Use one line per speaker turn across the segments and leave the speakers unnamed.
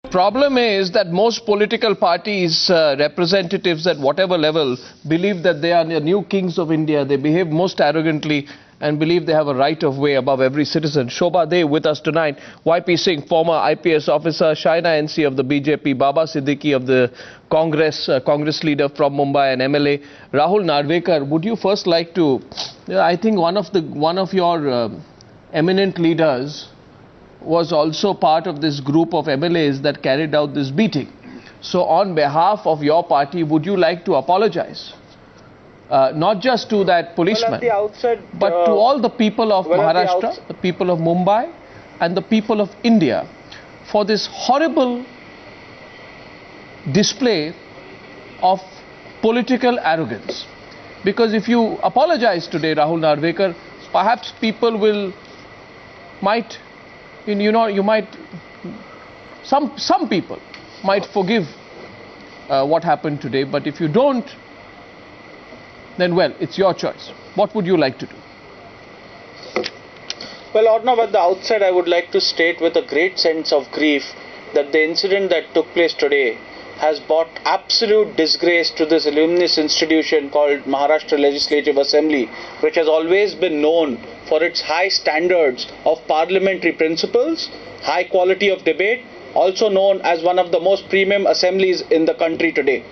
Problem is that most political parties, representatives at whatever level, believe that they are the new kings of India. They behave most arrogantly and believe they have a right of way above every citizen. Shobha De with us tonight. YP Singh, former IPS officer. Shaina NC of the BJP. Baba Siddiqui of the Congress leader from Mumbai and MLA. Rahul Narvekar, would you first like to, I think one of your eminent leaders was also part of this group of MLAs that carried out this beating. So on behalf of your party, would you like to apologize? Not just to that policeman, but to all the people of Maharashtra, the people of Mumbai and the people of India for this horrible display of political arrogance. Because if you apologize today, Rahul Narvekar, perhaps people some people might forgive what happened today, but if you don't, then well, it's your choice. What would you like to do?
Well, Arnav, at the outset, I would like to state with a great sense of grief that the incident that took place today has brought absolute disgrace to this illustrious institution called Maharashtra Legislative Assembly, which has always been known for its high standards of parliamentary principles, high quality of debate, also known as one of the most premium assemblies in the country today.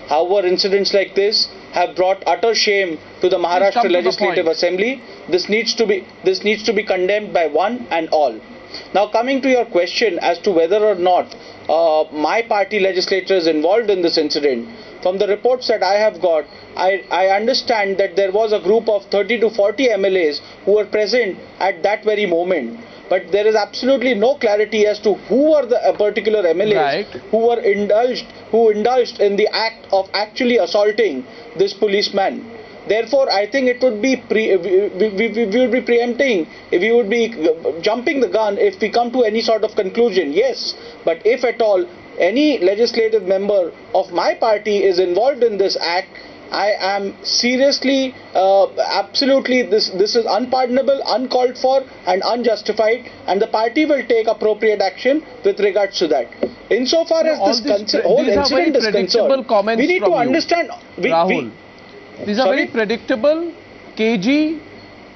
However, incidents like this have brought utter shame to the Maharashtra Legislative Assembly. This needs to be condemned by one and all. Now, coming to your question as to whether or not my party legislature is involved in this incident, from the reports that I have got, I understand that there was a group of 30 to 40 MLAs who were present at that very moment. But there is absolutely no clarity as to who were the particular MLAs who indulged in the act of actually assaulting this policeman. Therefore, I think it would be we would be preempting, if we would be jumping the gun if we come to any sort of conclusion. Yes, but if at all any legislative member of my party is involved in this act, I am seriously, absolutely, this is unpardonable, uncalled for and unjustified, and the party will take appropriate action with regards to that. Insofar as this whole incident is concerned, we need to understand...
Rahul, these are very predictable, cagey,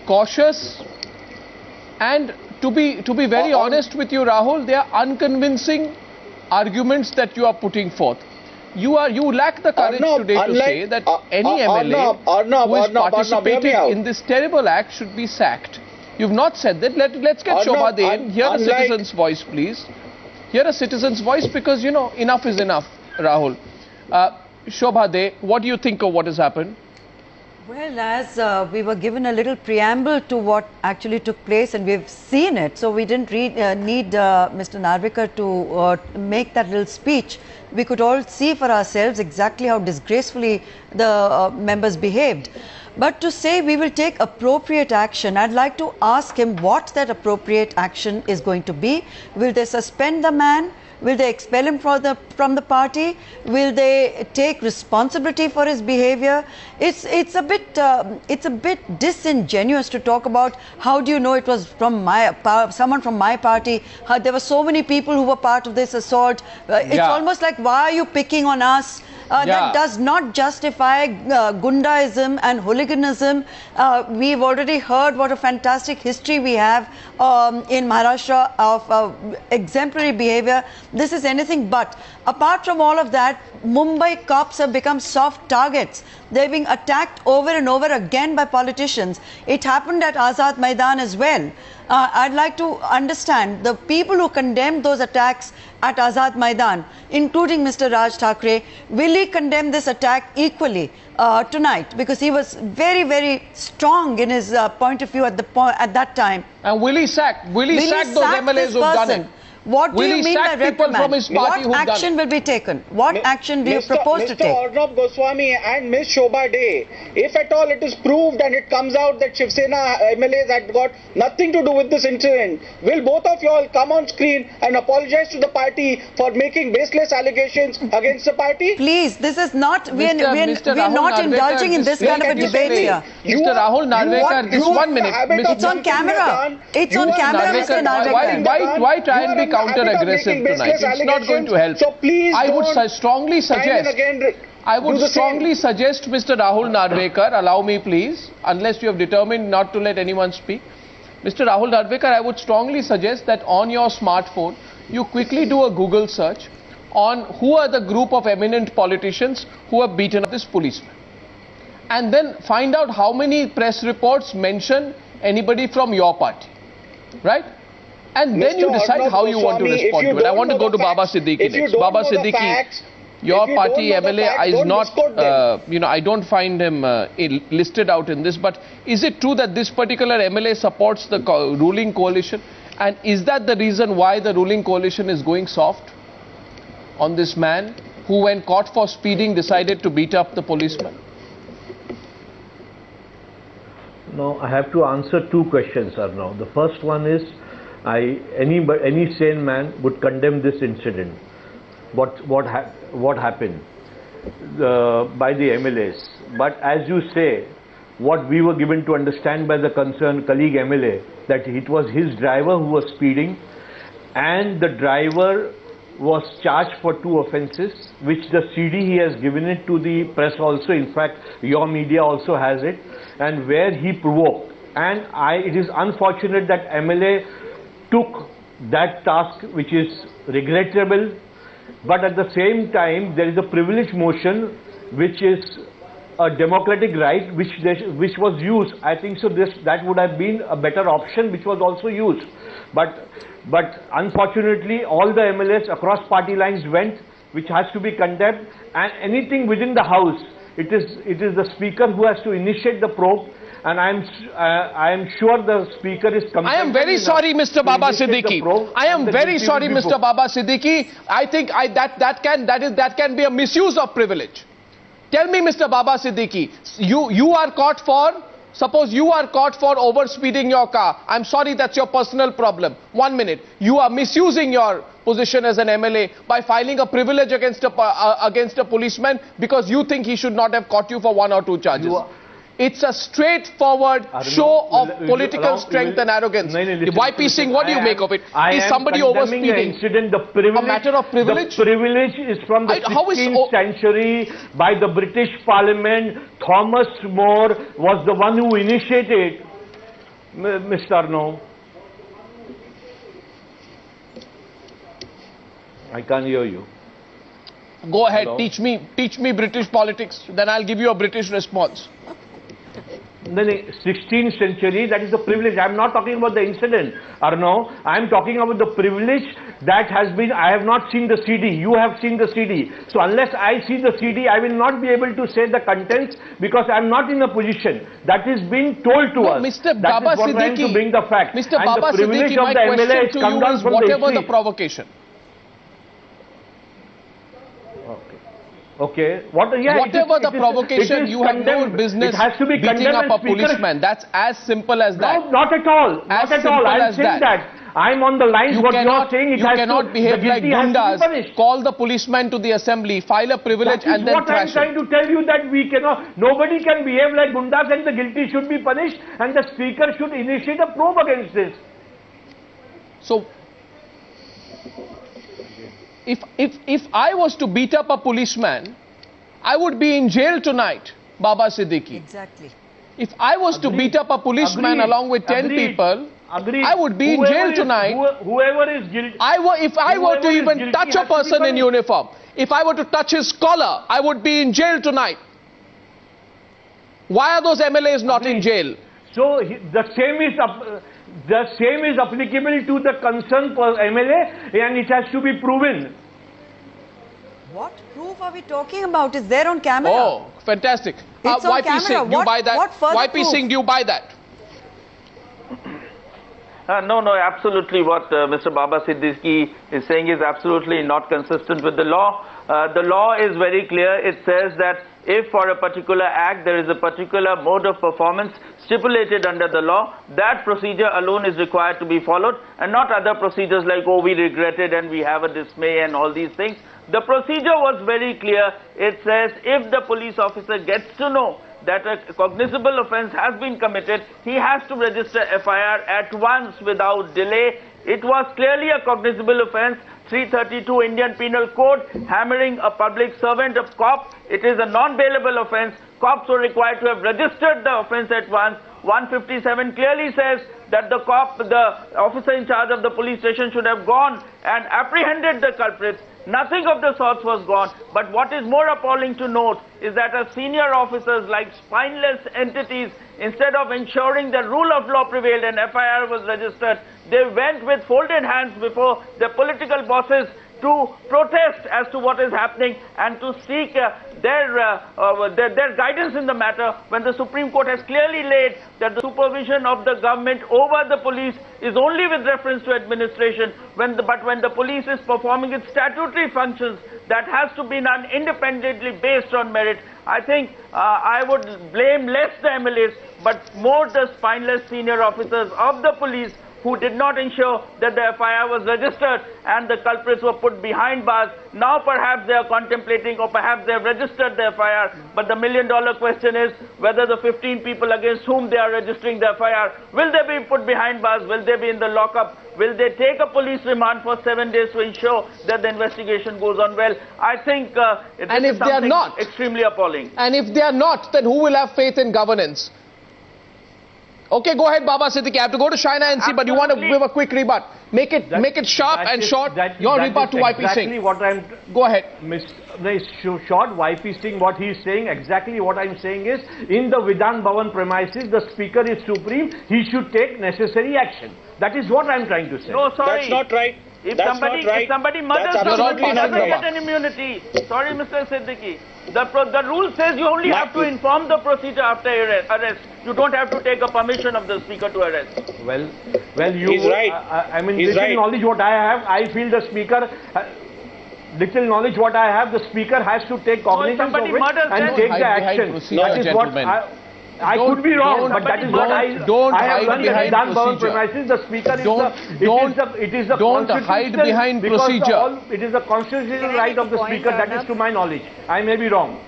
cautious, and to be very honest with you, Rahul, they are unconvincing arguments that you are putting forth. You lack the courage today to say that any MLA who is participating in this terrible act should be sacked. You've not said that. Let's get Shobha De in. Hear a citizen's voice, please. Hear a citizen's voice, because, you know, enough is enough, Rahul. Shobha De, what do you think of what has happened?
Well, as we were given a little preamble to what actually took place, and we've seen it, so we didn't need Mr. Narvekar to make that little speech. We could all see for ourselves exactly how disgracefully the members behaved. But to say we will take appropriate action, I'd like to ask him what that appropriate action is going to be. Will they suspend the man? Will they expel him from the party? Will they take responsibility for his behavior? It's a bit disingenuous to talk about how do you know it was from someone from my party. There were so many people who were part of this assault. It's almost like, why are you picking on us? That does not justify gundaism and hooliganism. We've already heard what a fantastic history we have in Maharashtra of exemplary behavior. This is anything but. Apart from all of that, Mumbai cops have become soft targets. They're being attacked over and over again by politicians. It happened at Azad Maidan as well. I'd like to understand the people who condemned those attacks at Azad Maidan, including Mr. Raj Thackeray, will he condemn this attack equally tonight? Because he was very, very strong in his point of view at that time.
And will he sack those MLAs who've done it?
What do you mean by reprimand? What action will be taken? What action do you propose to take?
Mr. Arnab Goswami and Ms. Shobha De, if at all it is proved and it comes out that Shiv Sena MLAs had got nothing to do with this incident, will both of you all come on screen and apologize to the party for making baseless allegations against the party?
Please, this is not, we're not indulging in this kind of a debate here.
Mr. Rahul Narvekar, just 1 minute.
It's on camera. It's on camera, Mr. Narvekar.
Why try and be counter-aggressive tonight. It's not going to help.
So please
I would strongly suggest, Mr. Rahul Narvekar, allow me please, unless you have determined not to let anyone speak. Mr. Rahul Narvekar, I would strongly suggest that on your smartphone, you quickly do a Google search on who are the group of eminent politicians who have beaten up this policeman. And then find out how many press reports mention anybody from your party. Right? And then you decide how you want to respond to it. I want to go to Baba Siddiqui next. Baba Siddiqui, your party MLA is not, I don't find him listed out in this, but is it true that this particular MLA supports the ruling coalition? And is that the reason why the ruling coalition is going soft on this man who, when caught for speeding, decided to beat up the policeman?
No, I have to answer two questions, Arnav. The first one is, any sane man would condemn this incident. What happened by the MLAs. But as you say, what we were given to understand by the concerned colleague MLA, that it was his driver who was speeding, and the driver was charged for 2 offences, which the CD he has given it to the press also. In fact, your media also has it, and where he provoked. And it is unfortunate that MLA took that task, which is regrettable. But at the same time, there is a privilege motion, which is a democratic right, which was used. I think so. That would have been a better option, which was also used. But unfortunately, all the MLAs across party lines went, which has to be condemned. And anything within the House, it is the Speaker who has to initiate the probe. And I am sure the Speaker is competent.
I am very sorry, Mr. Baba Siddiqui. I am very sorry, Mr. Baba Siddiqui. I think that can be a misuse of privilege. Tell me, Mr. Baba Siddiqui, you are caught for, suppose you are caught for over-speeding your car. I'm sorry, that's your personal problem. 1 minute. You are misusing your position as an MLA by filing a privilege against a policeman because you think he should not have caught you for 1 or 2 charges. It's a straightforward show of political strength and arrogance. YP Singh, what do you make of it? Is somebody overspeeding a matter of privilege?
The privilege is from the 16th century by the British Parliament. Thomas More was the one who initiated, Mr. Arnav. I can't hear you.
Go ahead, teach me British politics, then I'll give you a British response.
The 16th century, that is the privilege. I am not talking about the incident, Arnav. I am talking about the privilege that has been. I have not seen the CD. You have seen the CD. So unless I see the CD, I will not be able to say the contents because I am not in a position. That is being told to us.
Mr. Baba Siddiqui,
to bring the fact.
Mr. Baba Siddiqui, my question to you is whatever the provocation.
Okay.
Whatever the provocation, you have no business beating up a policeman. That's as simple as that.
No, not at all. Not at all. I'm saying that. I'm on the lines. What you are saying,
you cannot behave like gundas. Call the policeman to the assembly, file a privilege, and then thrash him.
What I'm trying to tell you, that we cannot. Nobody can behave like gundas, and the guilty should be punished, and the Speaker should initiate a probe against this.
So, if I was to beat up a policeman, I would be in jail tonight, Baba Siddiqui.
Exactly.
If I was to beat up a policeman along with 10 people, I would be in jail tonight.
Whoever is guilty.
If I were to even touch a person in uniform, if I were to touch his collar, I would be in jail tonight. Why are those MLAs not in jail?
So the same is applicable to the concerned MLA, and it has to be proven.
What proof are we talking about? It's there on camera.
Oh, fantastic.
It's on
YP
camera.
Singh, do you buy that? YP Singh, do you buy that?
No, absolutely. What Mr. Baba Siddiqui is saying is absolutely not consistent with the law. The law is very clear. It says that if for a particular act there is a particular mode of performance stipulated under the law, that procedure alone is required to be followed, and not other procedures like, oh, we regretted and we have a dismay and all these things. The procedure was very clear. It says if the police officer gets to know that a cognizable offence has been committed, he has to register FIR at once without delay. It was clearly a cognizable offence. 332 Indian Penal Code, hammering a public servant, a cop. It is a non-bailable offence. Cops were required to have registered the offence at once. 157 clearly says that the officer in charge of the police station should have gone and apprehended the culprits. Nothing of the sorts was gone. But what is more appalling to note is that as senior officers like spineless entities, instead of ensuring that rule of law prevailed and FIR was registered, they went with folded hands before their political bosses to protest as to what is happening and to seek their guidance in the matter, when the Supreme Court has clearly laid that the supervision of the government over the police is only with reference to administration. But when the police is performing its statutory functions, that has to be done independently based on merit. I think I would blame less the MLAs, but more the spineless senior officers of the police who did not ensure that the FIR was registered and the culprits were put behind bars. Now perhaps they are contemplating, or perhaps they have registered the FIR, but the million-dollar question is whether the 15 people against whom they are registering the FIR, will they be put behind bars, will they be in the lockup, will they take a police remand for 7 days to ensure that the investigation goes on well? I think it is something extremely appalling.
And if they are not, then who will have faith in governance? Okay, go ahead, Baba Siddiqui. I have to go to Shaina NC, but you want to give a quick rebut. Make it sharp and short. Your rebut to YP Singh.
What I'm.
Go ahead.
Short, YP Singh, what he is saying, exactly what I'm saying is, in the Vidhan Bhavan premises, the Speaker is supreme. He should take necessary action. That is what I'm trying to say.
No, sorry.
That's not right.
If somebody murders somebody, he doesn't get an immunity. Sorry, Mr. Siddiqui. The rule says you only have to inform the procedure after arrest. You don't have to take a permission of the Speaker to arrest.
Well, you.
He's right.
I mean,
He's
little
right.
knowledge what I have, I feel the Speaker. Little knowledge what I have, the Speaker has to take cognizance of it and take the action.
That is what
I could be wrong, but that is what I have done. Vidhan Bhavan premises, the Speaker is the
don't hide behind procedure.
It is the constitutional right of the Speaker. That is to my knowledge. I may be wrong.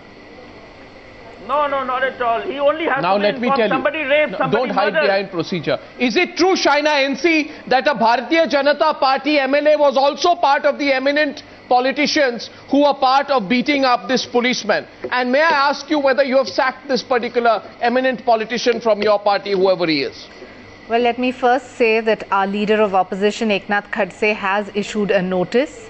No, not at all. He only has
now
to
let me tell
somebody
you,
raped, somebody
don't hide
murdered.
behind procedure. Is it true, Shaina NC, that a Bharatiya Janata Party MLA was also part of the eminent politicians who were part of beating up this policeman? And may I ask you whether you have sacked this particular eminent politician from your party, whoever he is?
Well, let me first say that our leader of opposition, Eknath Khadse, has issued a notice,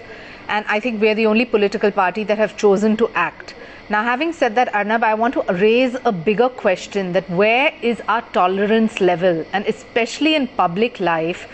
and I think we are the only political party that have chosen to act. Now, having said that, Arnab, I want to raise a bigger question, that where is our tolerance level, and especially in public life,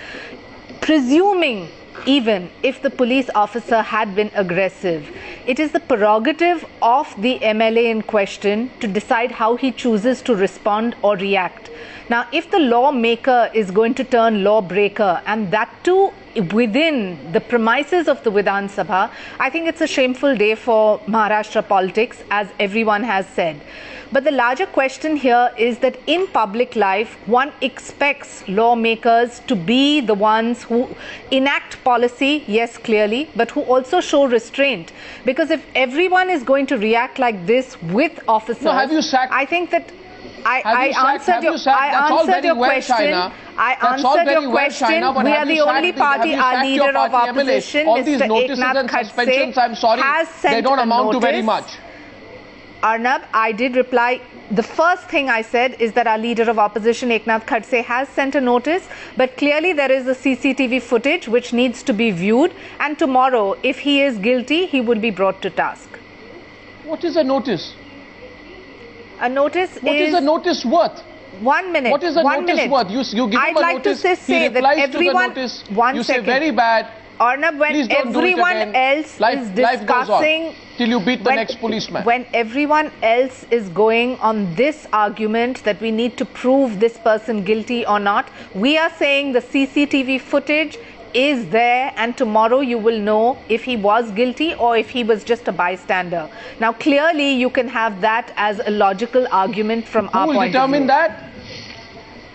presuming even if the police officer had been aggressive, it is the prerogative of the MLA in question to decide how he chooses to respond or react. Now, if the lawmaker is going to turn lawbreaker, and that too within the premises of the Vidhan Sabha, I think it's a shameful day for Maharashtra politics, as everyone has said. But the larger question here is that in public life, one expects lawmakers to be the ones who enact policy, yes, clearly, but who also show restraint. Because if everyone is going to react like this with officers,
no, have you sacked?
I think that I answered your question. I answered your question. We are the only party. Our leader of opposition, Mr. Eknath Khadse, has sent a notice.
Very much.
Arnab, I did reply. The first thing I said is that our leader of opposition, Eknath Khadse, has sent a notice, but clearly there is a CCTV footage which needs to be viewed, and tomorrow, if he is guilty, he will be brought to task.
What is a notice?
A notice
What is a notice worth?
1 minute.
What is a notice worth? You give him a notice, he replies to the notice, you say very bad.
Arnab, when everyone else is discussing,
till you beat the next policeman.
When everyone else is going on this argument that we need to prove this person guilty or not, we are saying the CCTV footage is there, and tomorrow you will know if he was guilty or if he was just a bystander. Now, clearly you can have that as a logical argument from our point of view.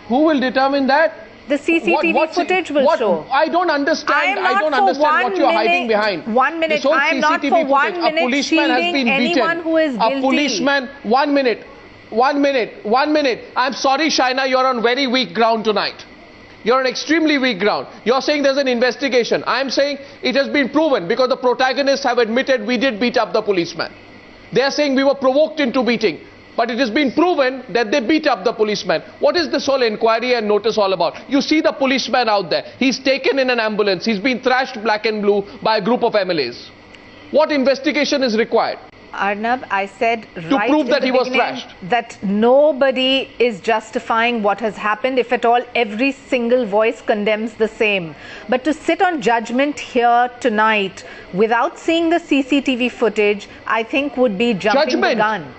Who will determine that?
The CCTV footage will show.
I don't understand. I don't understand what you are hiding behind.
1 minute. I am not for 1 minute shielding anyone who is guilty.
A policeman. 1 minute. 1 minute. 1 minute. I'm sorry, Shaina, you're on very weak ground tonight. You're on extremely weak ground. You're saying there's an investigation. I'm saying it has been proven because the protagonists have admitted we did beat up the policeman. They're saying we were provoked into beating. But it has been proven that they beat up the policeman. What is this whole inquiry and notice all about? You see the policeman out there. He's taken in an ambulance. He's been thrashed black and blue by a group of MLAs. What investigation is required?
Arnab, I said
to
right
prove
in
that
the
he was
beginning
thrashed.
That nobody is justifying what has happened. If at all, every single voice condemns the same. But to sit on judgment here tonight without seeing the CCTV footage, I think would be jumping the gun.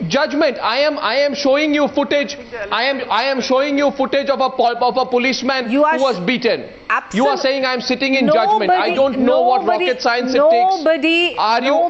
Judgment. I am showing you footage. I am showing you footage of a policeman who was beaten. You are saying I am sitting in judgment. I don't know what rocket science it takes. Are you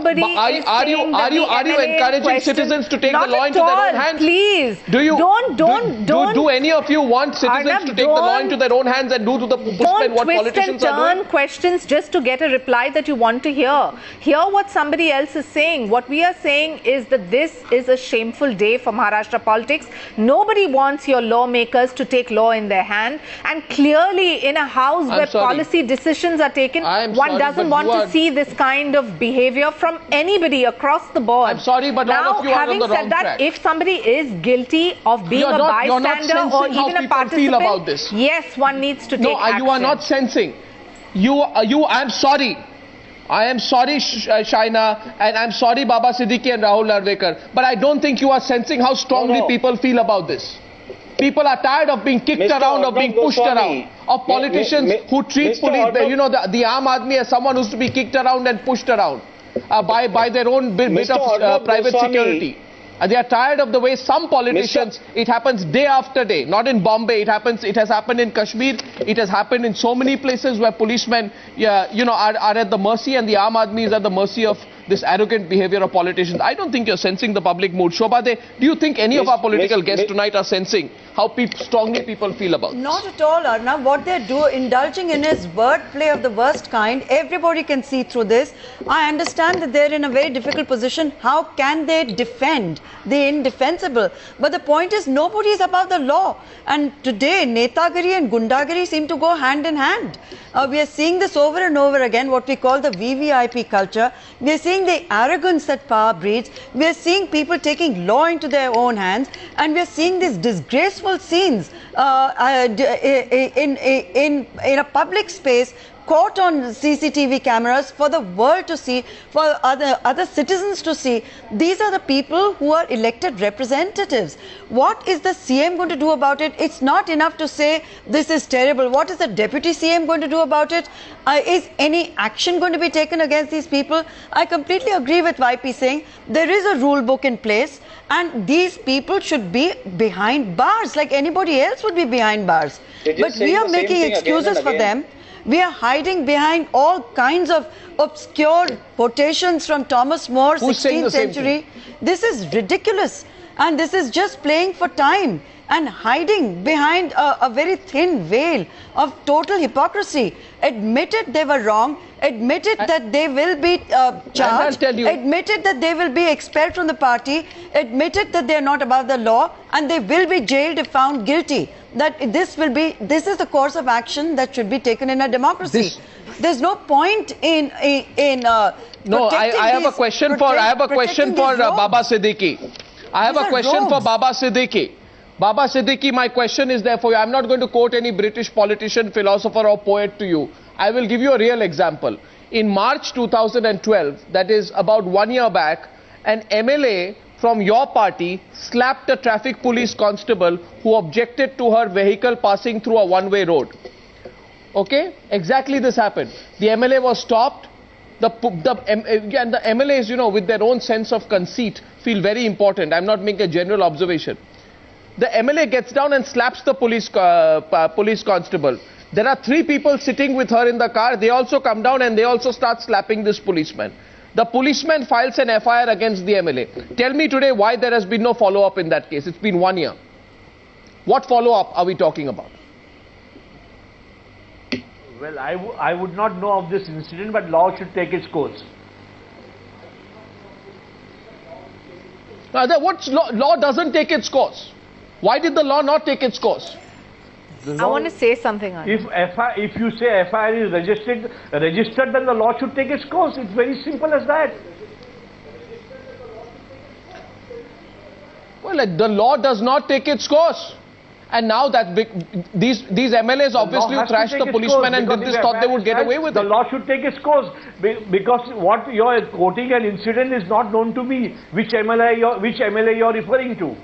encouraging citizens to take the law into their own hands?
Please.
Do any of you want citizens to take the law into their own hands and do to the policemen what politicians are doing?
Don't twist and turn questions just to get a reply that you want to hear. Hear what somebody else is saying. What we are saying is that this is a shameful day for Maharashtra politics. Nobody wants your lawmakers to take law in their hand, and clearly in a house where policy decisions are taken, one doesn't want to see this kind of behavior from anybody across the board.
I'm sorry, but all of you are on the wrong track.
Having said that, if somebody is guilty of being a bystander or even a participant,
feel about this.
Yes, one needs to take action.
You are not sensing. I'm sorry. I am sorry, Shaina, and I'm sorry, Baba Siddiqui and Rahul Narvekar, but I don't think you are sensing how strongly people feel about this. People are tired of being kicked around, of being pushed around, of politicians who treat police, the Aam Aadmi as someone who's to be kicked around and pushed around by their own bit of private security. They are tired of the way some politicians, it happens day after day, not in Bombay, it has happened in Kashmir, it has happened in so many places where policemen are at the mercy, and the Aam Aadmi is at the mercy of this arrogant behavior of politicians. I don't think you're sensing the public mood. Shobha, do you think any of our political guests tonight are sensing how strongly people feel about this?
Not at all, Arnab. What they're indulging in is wordplay of the worst kind. Everybody can see through this. I understand that they're in a very difficult position. How can they defend the indefensible? But the point is, nobody is above the law. And today, Netagiri and Gundagiri seem to go hand in hand. We are seeing this over and over again, what we call the VVIP culture. We are seeing the arrogance that power breeds. We are seeing people taking law into their own hands, and we are seeing these disgraceful scenes in a public space, caught on CCTV cameras for the world to see, for other citizens to see. These are the people who are elected representatives. What is the CM going to do about it? It's not enough to say this is terrible. What is the deputy CM going to do about it? Is any action going to be taken against these people? I completely agree with YP saying there is a rule book in place, and these people should be behind bars like anybody else would be behind bars. But we are making excuses for them. We are hiding behind all kinds of obscure quotations from Thomas More, 16th century. This is ridiculous, and this is just playing for time and hiding behind a very thin veil of total hypocrisy. Admitted they were wrong, admitted that they will be charged, admitted that they will be expelled from the party, admitted that they are not above the law, and they will be jailed if found guilty. That this is the course of action that should be taken in a democracy. There's no point in
no, I have a question for Baba Siddiqui. I have a question for Baba Siddiqui. Baba Siddiqui, my question is there for you. I'm not going to quote any British politician, philosopher or poet to you. I will give you a real example. In March 2012, that is about 1 year back, an MLA from your party slapped a traffic police constable who objected to her vehicle passing through a one-way road. Okay? Exactly this happened. The MLA was stopped. The MLAs, with their own sense of conceit, feel very important. I'm not making a general observation. The MLA gets down and slaps the police constable. There are 3 people sitting with her in the car. They also come down and they also start slapping this policeman. The policeman files an FIR against the MLA. Tell me today why there has been no follow-up in that case. It's been 1 year. What follow-up are we talking about?
Well, I would not know of this incident, but law should take its course.
Law doesn't take its course. Why did the law not take its course?
I want to say something.
If you say FIR is registered, then the law should take its course. It's very simple as that.
Well, the law does not take its course. And now that these MLAs obviously thrashed the policemen and did this, thought they would get away with it.
The law should take its course because what you're quoting an incident is not known to me. Which MLA you're referring to?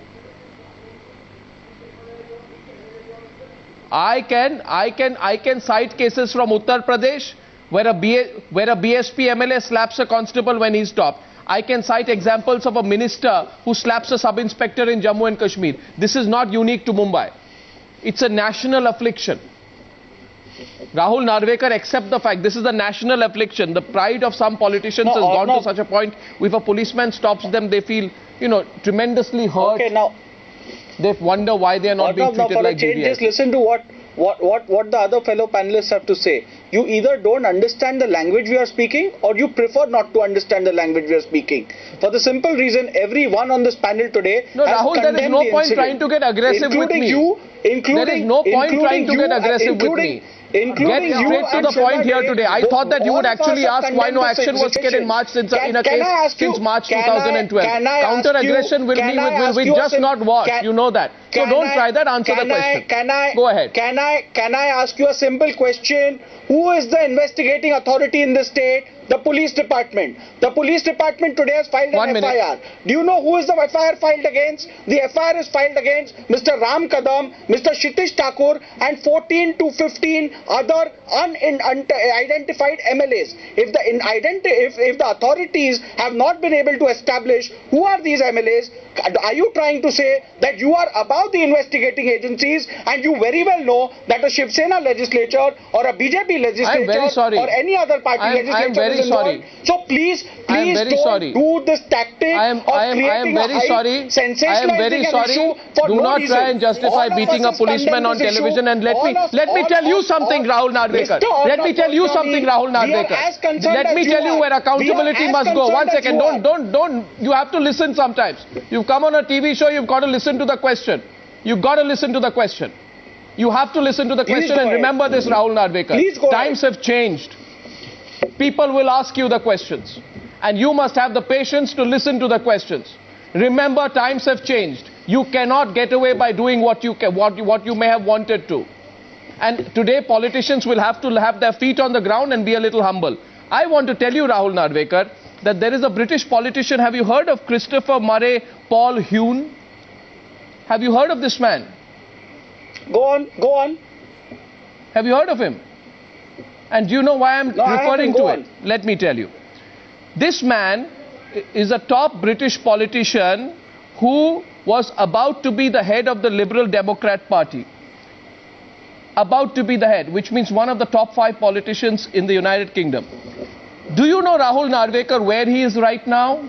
I can cite cases from Uttar Pradesh where a BSP MLA slaps a constable when he's stopped. I can cite examples of a minister who slaps a sub-inspector in Jammu and Kashmir. This is not unique to Mumbai. It's a national affliction. Rahul Narvekar, accept the fact this is a national affliction. The pride of some politicians has gone to such a point. If a policeman stops them, they feel, tremendously hurt.
Okay, now
they wonder why they are not being treated like BDS.
Just listen to what the other fellow panelists have to say. You either don't understand the language we are speaking or you prefer not to understand the language we are speaking. For the simple reason, everyone on this panel today
has Rahul, there is no point
incident,
trying to get aggressive with me. There is no point trying to get aggressive with me. Get straight to the point here today. I thought that you would actually ask why no action was taken in March since March 2012. Counter-aggression will just not wash. You know that. So don't try that. Answer the question. Go ahead.
Can I ask you a simple question? Who is the investigating authority in the state? The police department. The police department today has filed an FIR. Do you know who is the FIR filed against? The FIR is filed against Mr. Ram Kadam, Mr. Kshitish Thakur and 14 to 15 other unidentified MLAs. If the authorities have not been able to establish who are these MLAs, are you trying to say that you are above the investigating agencies and you very well know that a Shiv Sena legislature or a BJP legislature or any other party legislature is involved? So please don't do this tactic of creating a hype, sensationalizing an issue for no reason.
Do not try and justify beating a policeman on television. And let me tell you something, Rahul Narvekar. Let me tell you something, Rahul Narvekar. Let me tell you where accountability must go. 1 second. Don't. You have to listen sometimes. You've come on a TV show, you've got to listen to the question. You've got to listen to the question. You have to listen to the question and remember this, Rahul Narvekar. Times have changed. People will ask you the questions. And you must have the patience to listen to the questions. Remember, times have changed. You cannot get away by doing what you may have wanted to. And today, politicians will have to have their feet on the ground and be a little humble. I want to tell you, Rahul Narvekar, that there is a British politician. Have you heard of Christopher Murray Paul Hune? Have you heard of this man?
Go on.
Have you heard of him? And do you know why I'm referring to it? Let me tell you. This man is a top British politician who was about to be the head of the Liberal Democrat Party. About to be the head, which means one of the top 5 politicians in the United Kingdom. Do you know, Rahul Narvekar, where he is right now?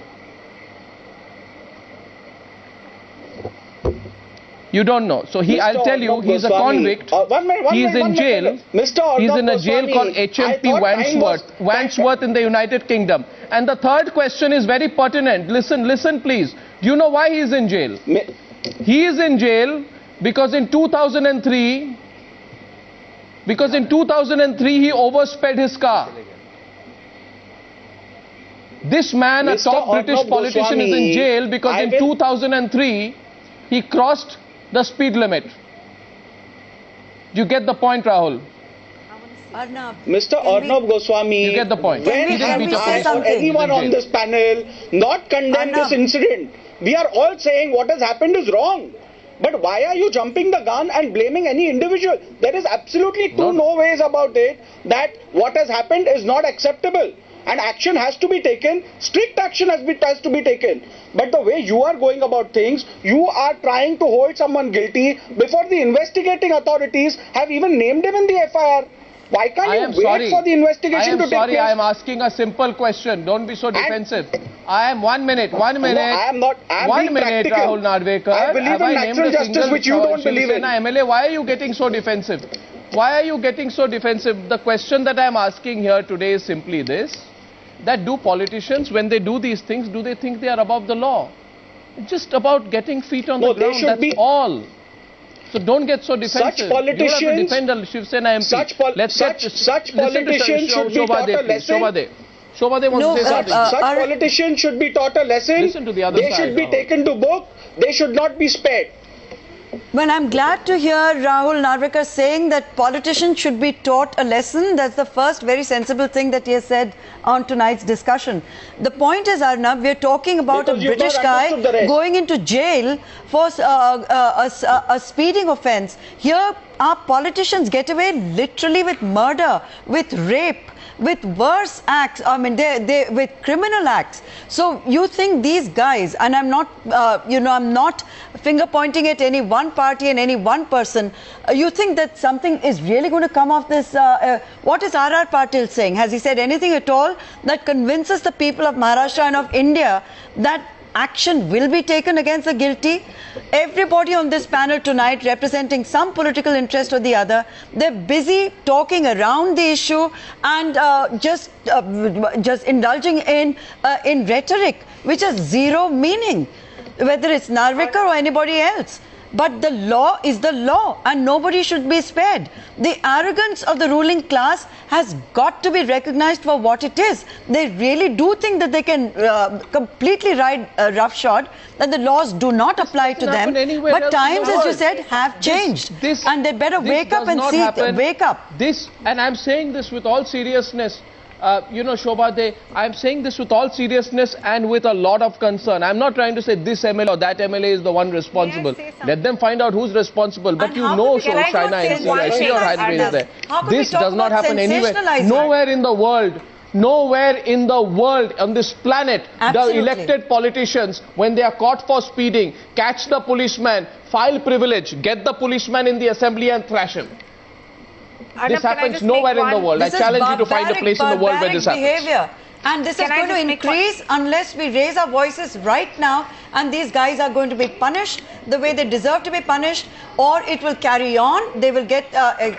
You don't know. So I'll tell you, he's a convict. He's in jail. He's in a jail called HMP Wandsworth in the United Kingdom. And the third question is very pertinent. Listen please. Do you know why he is in jail? He is in jail because in 2003, he oversped his car. This man, a top British politician, is in jail because in 2003, he crossed the speed limit. Do you get the point, Rahul?
Mr. Arnab Goswami,
you get the point.
When have I or anyone on this panel not condemned this incident? We are all saying what has happened is wrong. But why are you jumping the gun and blaming any individual? There is absolutely no ways about it that what has happened is not acceptable. And action has to be taken, strict action has to be taken. But the way you are going about things, you are trying to hold someone guilty before the investigating authorities have even named him in the FIR. Why can't you wait for the investigation to take place?
I am asking a simple question. Don't be so defensive. I am 1 minute. No,
I am not. I am
1 minute,
practical.
Rahul Narvekar.
I believe in natural justice, which you don't believe in.
MLA, why are you getting so defensive? Why are you getting so defensive? The question that I am asking here today is simply this. That do politicians, when they do these things, do they think they are above the law? It's just about getting feet on the ground, that's all. So don't get so defensive.
Such politicians,
you have to defend the Shiv Sena MP.
such politicians should be taught a lesson.
Shobhade wants to say something.
Such politicians should be taught a lesson.
Listen to the other
they
side.
should be taken to book. They should not be spared.
Well, I'm glad to hear Rahul Narvekar saying that politicians should be taught a lesson. That's the first very sensible thing that he has said on tonight's discussion. The point is, Arnab, we're talking about a British guy going into jail for a speeding offence. Here, our politicians get away literally with murder, with rape, with worse acts, I mean, they with criminal acts. So you think these guys, and I'm not, I'm not finger pointing at any one party and any one person. You think that something is really going to come off this? What is R.R. Patil saying? Has he said anything at all that convinces the people of Maharashtra and of India that action will be taken against the guilty? Everybody on this panel tonight representing some political interest or the other, they're busy talking around the issue and just indulging in rhetoric which has zero meaning, whether it's Narvekar or anybody else. But the law is the law and nobody should be spared. The arrogance of the ruling class has got to be recognized for what it is. They really do think that they can completely ride roughshod, that the laws do not apply to them. But times, as you said, have changed. And they better wake up and see, wake up.
And I'm saying this with all seriousness. Shobhade, I'm saying this with all seriousness and with a lot of concern. I'm not trying to say this MLA or that MLA is the one responsible. Let them find out who's responsible. But you know, Shaina NC, I see your hand raised there. This does not happen anywhere. Nowhere in the world. Nowhere in the world, on this planet, the elected politicians, when they are caught for speeding, catch the policeman, file privilege, get the policeman in the assembly and thrash him. This happens nowhere in the world. I challenge you to find a place in the world where this happens.
And this is going to increase unless we raise our voices right now, and these guys are going to be punished the way they deserve to be punished, or it will carry on. They will get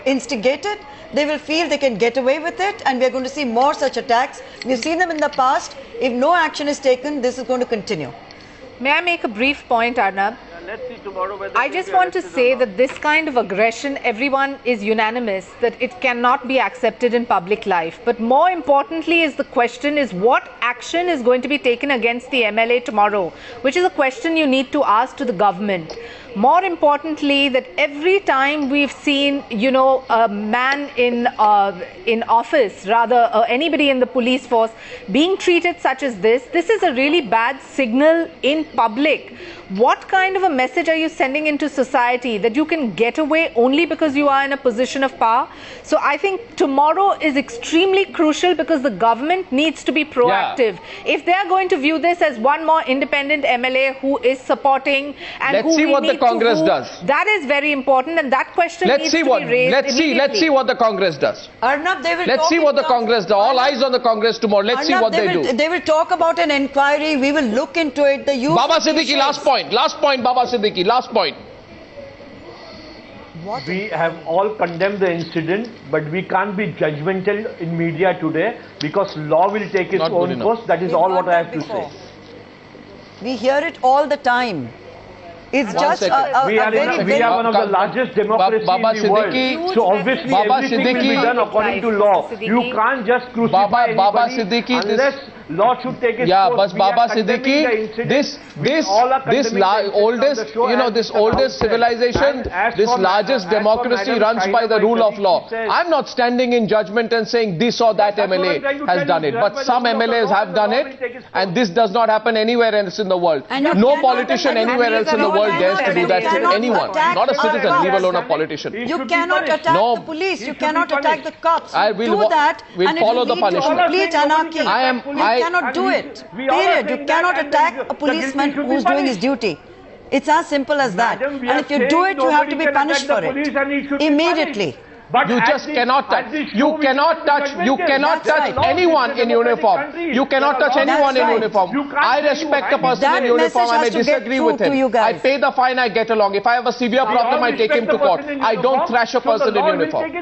instigated. They will feel they can get away with it, and we are going to see more such attacks. We've seen them in the past. If no action is taken, this is going to continue.
May I make a brief point, Arnab?
Let's see tomorrow whether
I just want to say that this kind of aggression, everyone is unanimous that it cannot be accepted in public life. But more importantly is the question is what action is going to be taken against the MLA tomorrow, which is a question you need to ask to the government. More importantly, that every time we've seen, a man in office, rather anybody in the police force being treated such as this is a really bad signal in public. What kind of a message are you sending into society that you can get away only because you are in a position of power? So I think tomorrow is extremely crucial because the government needs to be proactive. Yeah. If they are going to view this as one more independent MLA who is supporting and
let's see what the Congress does.
That is very important, and that question needs to be raised immediately.
Let's see what the Congress does.
Arnab, they will
let's see what the Congress does. All eyes on the Congress tomorrow. Let's see what they do.
They will talk about an inquiry. We will look into it. The use
Baba Siddiqui, last point. Last point, Baba Siddiqui. Last point.
What? We have all condemned the incident, but we can't be judgmental in media today because law will take its own course. That is all what I have to say.
We hear it all the time. It's just
we are one of the largest democracies in the world. So obviously everything will be done according to law. You can't just crucify anybody unless law should take its course.
But Baba Siddiqui, this oldest civilization, this largest democracy runs by the rule of law. I'm not standing in judgment and saying this or that MLA has done it, but some MLAs have done it, and this does not happen anywhere else in the world. No politician anywhere else in the world dares to do that to anyone, not a citizen, leave alone a politician.
You cannot attack the police, you cannot attack the cops. Do that, and it will lead to complete anarchy. You cannot do it. Period. You cannot attack a policeman who's doing his duty. It's as simple as that. And if you do it, you have to be punished for it. Immediately.
But
you just cannot touch. You cannot touch anyone in uniform. You cannot touch anyone in uniform. I respect the person in uniform and I disagree with him. I pay the fine, I get along. If I have a severe problem, I take him to court. I don't thrash a person in uniform.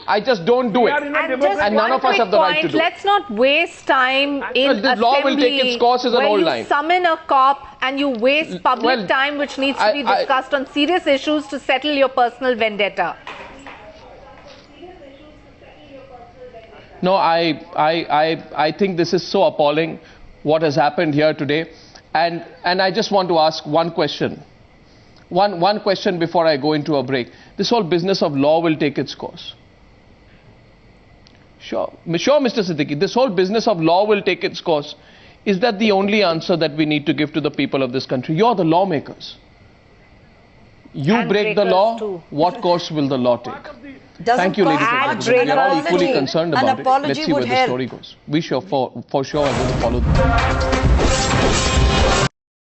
I just don't do it. And none of us have the right to do it.
Let's not waste time in
the law will take its course is an old line.
You summon a cop and you waste public time which needs to be discussed on serious issues to settle your personal vendetta.
No, I think this is so appalling what has happened here today. And I just want to ask one question. One question before I go into a break. This whole business of law will take its course. Sure, Mr. Siddiqui, this whole business of law will take its course. Is that the only answer that we need to give to the people of this country? You're the lawmakers. You break the law, too. What course will the law take? Thank you, ladies and gentlemen. We are all equally concerned about it. Let's see where the story goes. We for sure are going to follow